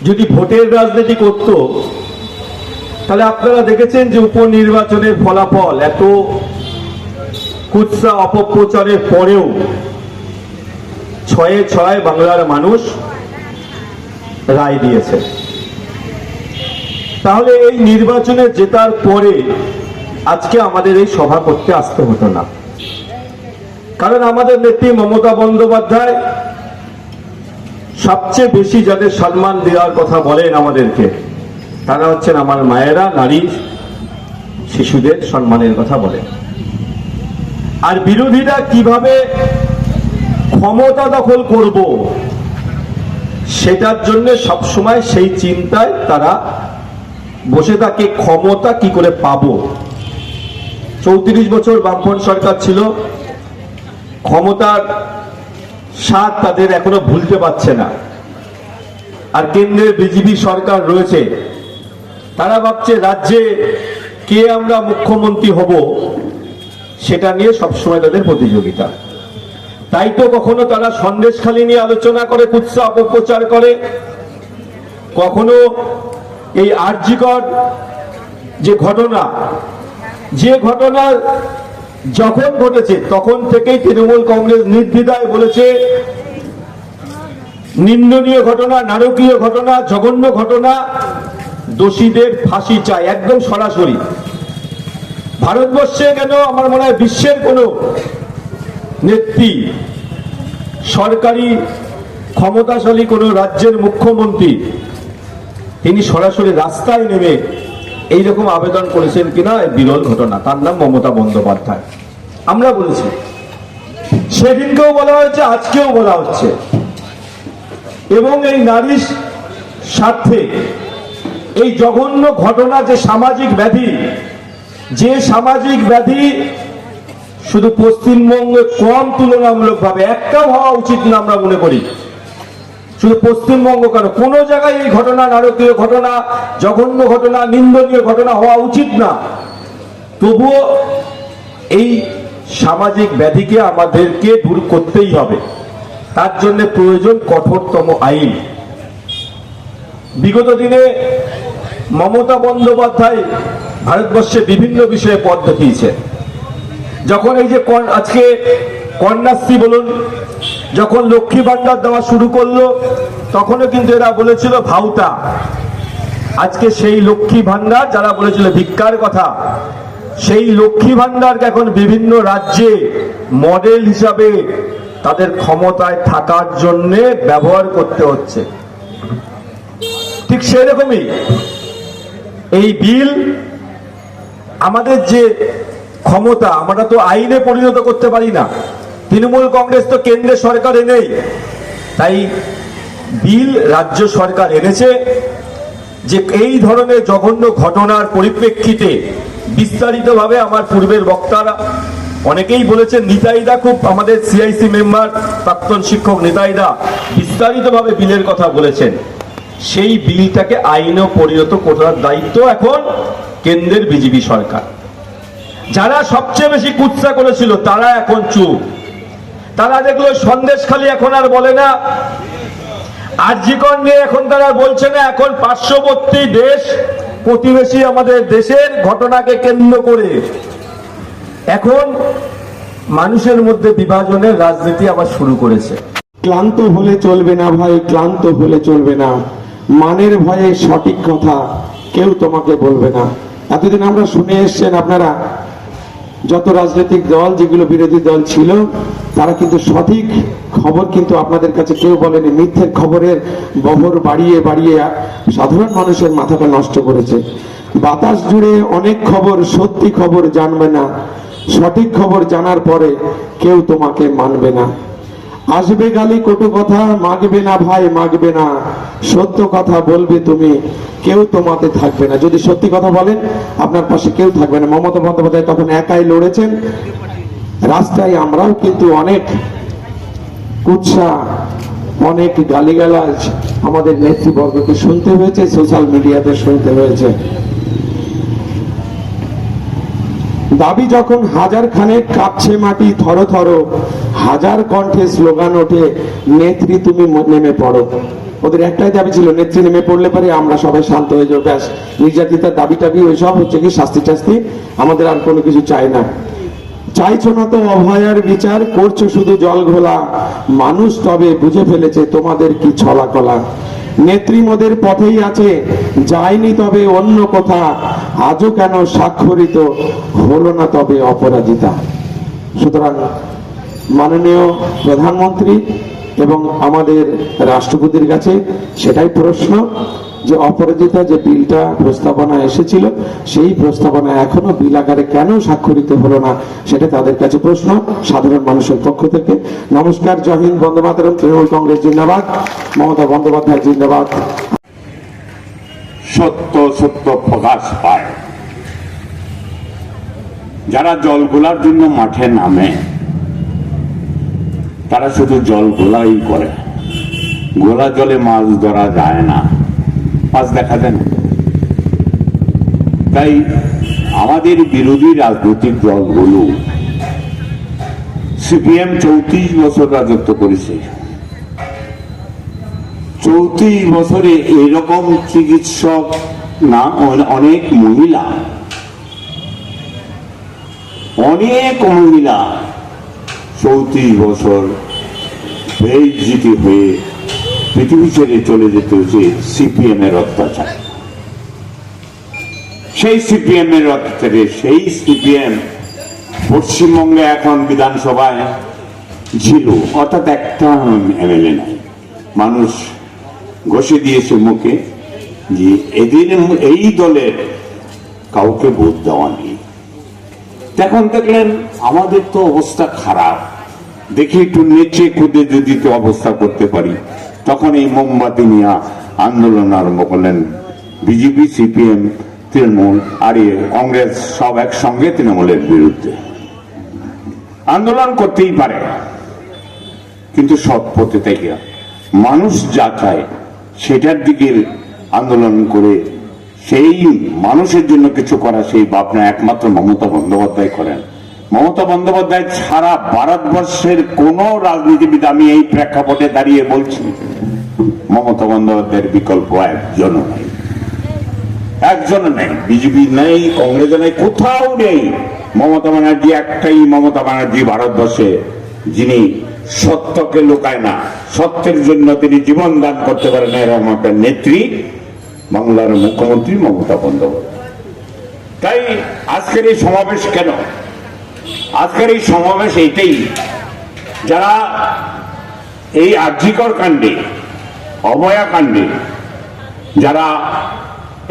যদি ভোটের রাজনীতি করত তাহলে আপনারা দেখেছেন যে উপনির্বাচনের ফলাফল এত কুৎসা অপপ্রচারের পরেও 6-6 বাংলার মানুষ রায় দিয়েছে। তাহলে এই নির্বাচনে জেতার পরে আজকে আমাদের এই সভা করতে আসতে হতো না, কারণ আমাদের নেত্রী মমতা বন্দ্যোপাধ্যায় সবচেয়ে বেশি যাদের সম্মান দেওয়ার কথা বলেন আমাদেরকে, তারা হচ্ছেন আমার মায়েরা, নারী শিশুদের সম্মানের কথা বলেন। আর বিরোধীরা কিভাবে ক্ষমতা দখল করব সেটার জন্য সবসময় সেই চিন্তায় তারা বসে থাকে, ক্ষমতা কি করে পাবো। 34 বছর বামফ্রন্ট সরকার ছিল, ক্ষমতার স্বাদ তাদের এখনো ভুলতে পারছে না। আর কেন্দ্রের বিজেপি সরকার রয়েছে, তারা ভাবছে রাজ্যে কে আমরা মুখ্যমন্ত্রী হব সেটা নিয়ে সবসময় তাদের প্রতিযোগিতা। তাই তো কখনো তারা সন্দেশখালি নিয়ে আলোচনা করে, কুৎসা অপপ্রচার করে, কখনো এই আরজিকর যে ঘটনা যখন ঘটেছে তখন থেকেই তৃণমূল কংগ্রেস নির্দ্বিধায় বলেছে নিন্দনীয় ঘটনা, নারকীয় ঘটনা, জঘন্য ঘটনা, দোষীদের ফাঁসি চাই, একদম সরাসরি। ভারতবর্ষে কেন আমার মনে হয় বিশ্বের কোন নেত্রী, সরকারি ক্ষমতাশালী কোন রাজ্যের মুখ্যমন্ত্রী তিনি সরাসরি রাস্তায় নেমে এইরকম আবেদন করেছেন কিনা বিরল ঘটনা। তার নাম মমতা বন্দ্যোপাধ্যায়। আমরা বলেছি, সেদিনকেও বলা হয়েছে, আজকেও বলা হচ্ছে। এবং এই নারীর স্বার্থে এই জঘন্য ঘটনা যে সামাজিক ব্যাধি শুধু পশ্চিমবঙ্গে কম তুলনামূলকভাবে একটাও হওয়া উচিত না আমরা মনে করি। শুধু পশ্চিমবঙ্গ কেন, কোন জায়গায় এই ঘটনা, নারকীয় ঘটনা, জঘন্য ঘটনা, নিন্দনীয় ঘটনা হওয়া উচিত না। তবুও এই সামাজিক ব্যাধিকে আমাদেরকে দূর করতেই হবে, তার জন্য প্রয়োজন কঠোরতম আইন। বিগত দিনে মমতা বন্দ্যোপাধ্যায় ভারতবর্ষে বিভিন্ন বিষয়ে পথ দেখিয়েছে। যখন এই যে আজকে কন্যাশ্রী বলুন, যখন লক্ষ্মী ভান্ডার দেওয়া শুরু করলো তখনও কিন্তু এরা বলেছিল ভাউতা। আজকে সেই লক্ষ্মী ভান্ডার, যারা বলেছিল ভিক্ষার কথা, সেই লক্ষ্মী ভান্ডারকে এখন বিভিন্ন রাজ্যে মডেল হিসাবে তাদের ক্ষমতায় থাকার জন্য ব্যবহার করতে হচ্ছে। ঠিক সেরকমই এই বিল, আমাদের যে ক্ষমতা, আমরা তো আইনে পরিণত করতে পারি না। তৃণমূল কংগ্রেস তো কেন্দ্রের সরকারে নেই, তাই বিল রাজ্য সরকার এনেছে যে এই ধরনের জঘন্য ঘটনার পরিপ্রেক্ষিতে বিস্তারিতভাবে আমার পূর্বের বক্তারা অনেকেই বলেছেন, নিতাইদা খুব, আমাদের সিআইসি মেম্বার প্রাক্তন শিক্ষক নিতাইদা বিস্তারিতভাবে বিলের কথা বলেছেন। সেই বিলটাকে আইনে পরিণত করার দায়িত্ব এখন কেন্দ্রের বিজেপি সরকার। যারা সবচেয়ে বেশি কুৎসা করেছিল তারা এখন চুপ। তারা দেখলো সন্দেশখালি এখন আর বলে না, আরজিকর নিয়ে এখন তারা বলছে না। এখন পার্শ্ববর্তী দেশ, প্রতিবেশী আমাদের দেশের ঘটনাকে কেন্দ্র করে এখন মানুষের মধ্যে বিভাজনের রাজনীতি আবার শুরু করেছে। ক্লান্ত হলে চলবে না ভাই, ক্লান্ত হলে চলবে না। মানের ভয়ে সঠিক কথা কেউ তোমাকে বলবে না। এতদিন আমরা শুনে এসছেন, আপনারা যত রাজনৈতিক দল, যেগুলো বিরোধী দল ছিল, তারা কিন্তু সঠিক খবর কিন্তু আপনাদের কাছে কেউ বলেনি। মিথ্যের খবরের বহর বাড়িয়ে বাড়িয়ে সাধারণ মানুষের মাথাটা নষ্ট করেছে। বাতাস জুড়ে অনেক খবর, সত্যি খবর জানবে না। সঠিক খবর জানার পরে কেউ তোমাকে মানবে না। আসবে গালি, কটু কথা, মাগবে না ভাই, মাগবে না। সত্য কথা বলবে তুমি, কেউ তোমাতে থাকবে না। যদি সত্যি কথা বলেন, আপনার পাশে কেউ থাকবে না। মমতা বন্দ্যোপাধ্যায় তখন একাই লড়েছেন। রাস্তায় আমরাও কিন্তু অনেক কুৎসা, অনেক গালিগালাজ আমাদের নেতৃবর্গকে শুনতে হয়েছে, সোশ্যাল মিডিয়াতে শুনতে হয়েছে। দাবি যখন হাজার খানেক কাঁপছে মাটি থর থর, হাজার কণ্ঠে স্লোগান ওঠে, নেত্রী তুমি নেমে পড়ো। ওদের একটাই দাবি ছিল, নেত্রী নেমে পড়লে পারে আমরা সবাই শান্ত হয়ে যাবো, ব্যাস। নির্যাতিতার দাবি টাবি ওইসব হচ্ছে কি শাস্তি টাস্তি, আমাদের আর কোনো কিছু চাই না। চাইছো না তো অভয়ার বিচার, করছো শুধু জল ঘোলা, মানুষ তবে বুঝে ফেলেছে তোমাদের কি ছলা কলা। নেত্রী মোদের পথেই আছে, যায়নি তবে অন্য কথা, আজও কেন স্বাক্ষরিত হলো না তবে অপরাজিতা। সুতরাং মাননীয় প্রধানমন্ত্রী এবং আমাদের রাষ্ট্রপতির কাছে সেটাই প্রশ্ন যে অপরাজিতা যে বিলটা প্রস্তাবনা এসেছিল, সেই প্রস্তাবনা এখনো বিল আকারে কেন স্বাক্ষরিত হলো না, সেটা তাদের কাছে প্রশ্ন সাধারণ মানুষের পক্ষ থেকে। নমস্কার, জয় হিন্দ, বন্দে মাতরম, তৃণমূল কংগ্রেস জিন্দাবাদ, মমতা বন্দ্যোপাধ্যায় জিন্দাবাদ। সত্য সত্য প্রকাশ পায়। যারা জল গোলার জন্য মাঠে নামে তারা শুধু জল গোলাই করে, গোলা জলে মাছ ধরা যায় না, মাছ দেখা যায় না। তাই আমাদের বিরোধী রাজনৈতিক দলগুলো, সিপিএম 34 বছর রাজত্ব করেছে, 34 বছরে এরকম চিকিৎসক না, অনেক মহিলা 34 বছর বেইজ্জতি হয়ে পৃথিবী ছেড়ে চলে যেতে হচ্ছে সিপিএম এর অত্যাচার। সেই সিপিএম এর অত্যাচারে সেই সিপিএম পশ্চিমবঙ্গে এখন বিধানসভায় ছিল, অর্থাৎ একটা এমএলএ নাই। মানুষ ঘষে দিয়েছে মুখে যে এদের এই দলের কাউকে ভোট দেওয়া নেই। এখন দেখলেন আমাদের তো অবস্থা খারাপ, দেখি একটু নেচে কুদে যদি তো অবস্থা করতে পারি, তখন এই মোমবাতি নিয়ে আন্দোলন আরম্ভ করলেন বিজেপি, সিপিএম, তৃণমূল আর কংগ্রেস, সব একসঙ্গে তৃণমূলের বিরুদ্ধে আন্দোলন করতেই পারে, কিন্তু সৎ পথে থেকে মানুষ যা চায় সেটার দিকে আন্দোলন করে সেই মানুষের জন্য কিছু করা, সেই ভাবনা একমাত্র মমতা বন্দ্যোপাধ্যায় করেন। মমতা বন্দ্যোপাধ্যায় ছাড়া ভারতবর্ষের কোন রাজনীতিবিদ, আমি এই প্রেক্ষাপটে দাঁড়িয়ে বলছি, মমতা বন্দ্যোপাধ্যায়ের বিকল্প একজনও নেই। বিজেপি নেই, কংগ্রেস নেই, কোথাও নেই। মমতা ব্যানার্জি একটাই মমতা ব্যানার্জি ভারতবর্ষে, যিনি সত্যকে লুকায় না, সত্যের জন্য তিনি জীবন দান করতে পারেন, এরকম একটা নেত্রী বাংলার মুখ্যমন্ত্রী মমতা বন্দ্যোপাধ্যায়। তাই আজকের এই সমাবেশ কেন? আজকের এই সমাবেশ এইটাই, যারা এই আর্জিকর কাণ্ডে, অভয়া কাণ্ডে, যারা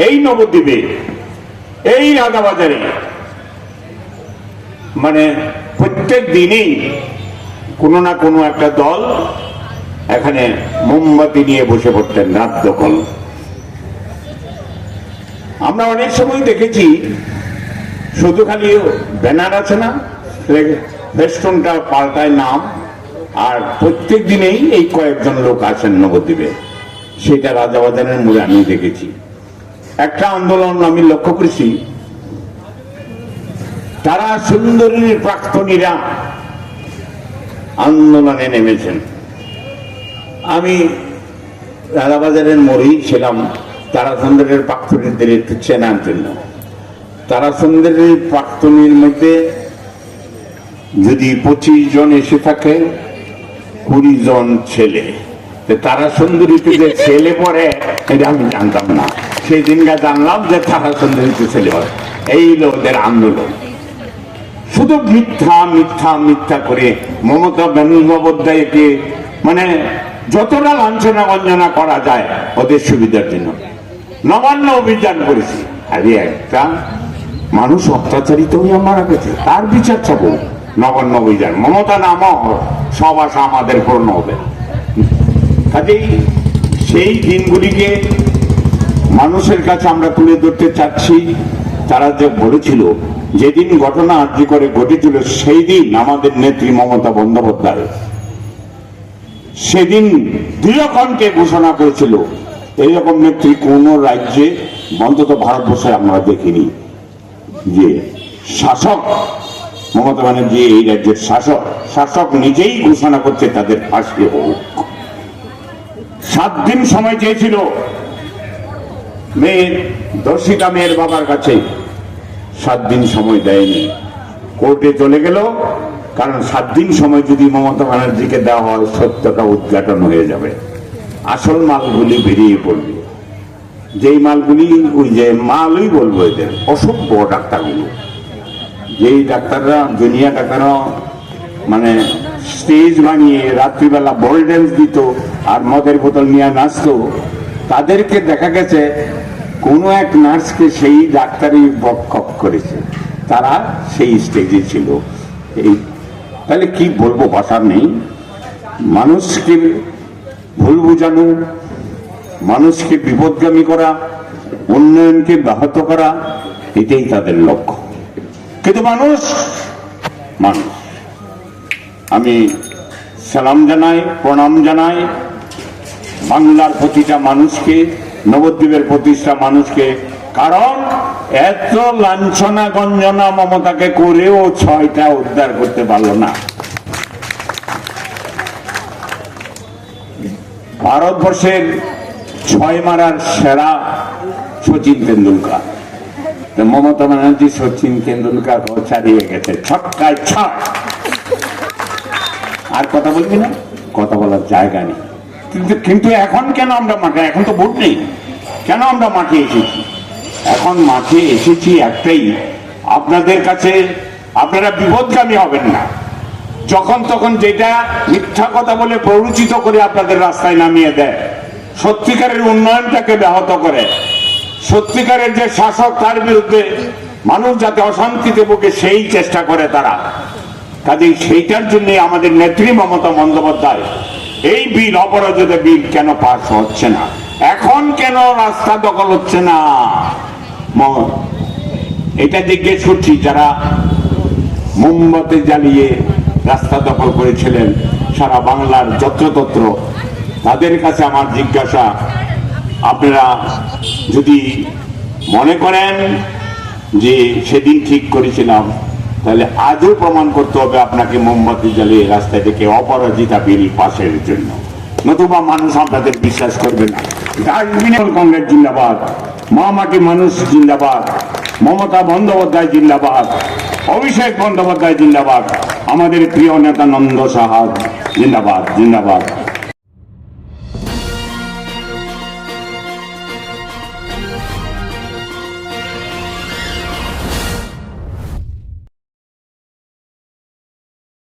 এই নবদ্বীপে, এই রাজাবাজারে, মানে প্রত্যেক দিনেই কোনো না কোনো একটা দল এখানে মোমবাতি নিয়ে বসে পড়তেন, রাত দখল। আমরা অনেক সময় দেখেছি শুধু খালি ব্যানার আছে না, ফেস্টুনটা পাল্টায় নাম, আর প্রত্যেক দিনেই এই কয়েকজন লোক আছেন নবদ্বীপে। সেটা রাজাবাজারের মোড়ে আমি দেখেছি। একটা আন্দোলন আমি লক্ষ্য করেছি, তারা সুন্দরীর প্রাক্তনীরা আন্দোলনে নেমেছেন। আমি রাজাবাজারের মোড়েই ছিলাম তারা সুন্দরের প্রাক্তনীদের একটু চেনার জন্য। তারা সুন্দরের প্রাক্তনীর মধ্যে যদি 25 জন এসে থাকে, 20 জন ছেলে। তারা সুন্দরীতে যে ছেলে পড়ে এটা আমি জানতাম না, সেই দিনটা জানলাম যে তারা সুন্দরীতে ছেলে পড়ে। এই লোকদের আন্দোলন শুধু মিথ্যা মিথ্যা মিথ্যা করে মমতা বন্দ্যোপাধ্যায়কে মানে যতটা লাঞ্ছনা বঞ্চনা করা যায় ওদের সুবিধার জন্য নবান্ন অভিযান করেছি। আরে একটা মানুষ অত্যাচারিত হয়ে মারা গেছে, তার বিচার চাবো। নবান্ন অভিযান, মমতা নামও সব আশা আমাদের পূর্ণ হবে। কাজেই সেই দিনগুলিকে মানুষের কাছে আমরা তুলে ধরতে চাচ্ছি। তারা যে বলেছিল, যেদিন ঘটনা আর্জি করে ঘটেছিল, সেই দিন আমাদের নেত্রী মমতা বন্দ্যোপাধ্যায় সেদিন দৃঢ়কণ্ঠে ঘোষণা করেছিল, এইরকম নেত্রী কোন রাজ্যে অন্তত ভারতবর্ষে আমরা দেখিনি, যে শাসক মমতা ব্যানার্জি এই রাজ্যের শাসক নিজেই ঘোষণা করছে তাদের ফাঁসি হোক। 7 দিন সময় চেয়েছিল মেয়ের দর্শিতা মেয়ের বাবার কাছে, 7 দিন সময় দেয়নি, কোর্টে চলে গেল। কারণ 7 দিন সময় যদি মমতা ব্যানার্জিকে দেওয়া হয়, সত্যটা উদ্ঘাটন হয়ে যাবে, আসল মালগুলি বেরিয়ে পড়বে। যেই মালগুলি, ওই যে মালই বলবো এদের, অসভ্য ডাক্তারগুলো, যেই ডাক্তাররা, জুনিয়র ডাক্তাররা মানে স্টেজ বানিয়ে রাত্রিবেলা বল ড্যান্স দিত আর মদের বোতল নিয়ে নাচতো, তাদেরকে দেখা গেছে কোনো এক নার্সকে সেই ডাক্তারই বকফক করেছে, তারা সেই স্টেজে ছিল। এই তাহলে কি বলবো, ভাষার নেই। মানুষকে ভুল বোঝানো, মানুষকে বিপদগামী করা, উন্নয়নকে ব্যাহত করা, এটাই তাদের লক্ষ্য। কিন্তু মানুষ, আমি সালাম জানাই, প্রণাম জানাই বাংলার প্রতিটা মানুষকে, নবদ্বীপের প্রতিটা মানুষকে। কারণ এত লাঞ্ছনা গঞ্জনা মমতাকে করেও 6টা উদ্ধার করতে পারলো না। ভারতবর্ষের 6 মারার সেরা সচিন তেন্ডুলকার, মমতা ব্যানার্জি সচিন তেন্ডুলকার ছাড়িয়ে গেছে, 6টায় 6। আর কথা বলবি না, কথা বলার জায়গা নেই। কিন্তু এখন কেন আমরা মাঠে, এখন তো ভোট নেই, কেন আমরা মাঠে এসেছি? এখন মাঠে এসেছি একটাই, আপনাদের কাছে আপনারা বিপদগামী হবেন না। যখন তখন যেটা মিথ্যা কথা বলে প্ররোচিত করে আপনাদের রাস্তায় নামিয়ে দেয়, সত্যিকারের উন্নয়নটাকে ব্যাহত করে, সত্যিকারের যে শাসক তার বিরুদ্ধে মানুষ যাতে অশান্তিতে ভোগে সেই চেষ্টা করে তারা। কাজেই সেইটার জন্য আমাদের নেত্রী মমতা বন্দ্যোপাধ্যায় এই বিল, অপরাজিত বিল কেন পাস হচ্ছে না, এখন কেন রাস্তা দখল হচ্ছে না, এটা জিজ্ঞেস করছি। যারা মোমবাতি জ্বালিয়ে রাস্তা দখল করেছিলেন সারা বাংলার যত্রতত্র, তাদের কাছে আমার জিজ্ঞাসা, আপনারা যদি মনে করেন যে সেদিন ঠিক করেছিলাম, তাহলে আজও প্রমাণ করতে হবে আপনাকে মোমবাতি জ্বালিয়ে রাস্তায় থেকে অপরাজিতা বিল পাশের জন্য, নতুবা মানুষ আপনাদের বিশ্বাস করবে না। কংগ্রেস জিন্দাবাদ, মা মাটি মানুষ জিন্দাবাদ, মমতা বন্দ্যোপাধ্যায় জিন্দাবাদ, অভিষেক বন্দ্যোপাধ্যায় জিন্দাবাদ, আমাদের প্রিয় নেতা নন্দ সাহা জিন্দাবাদ, জিন্দাবাদ।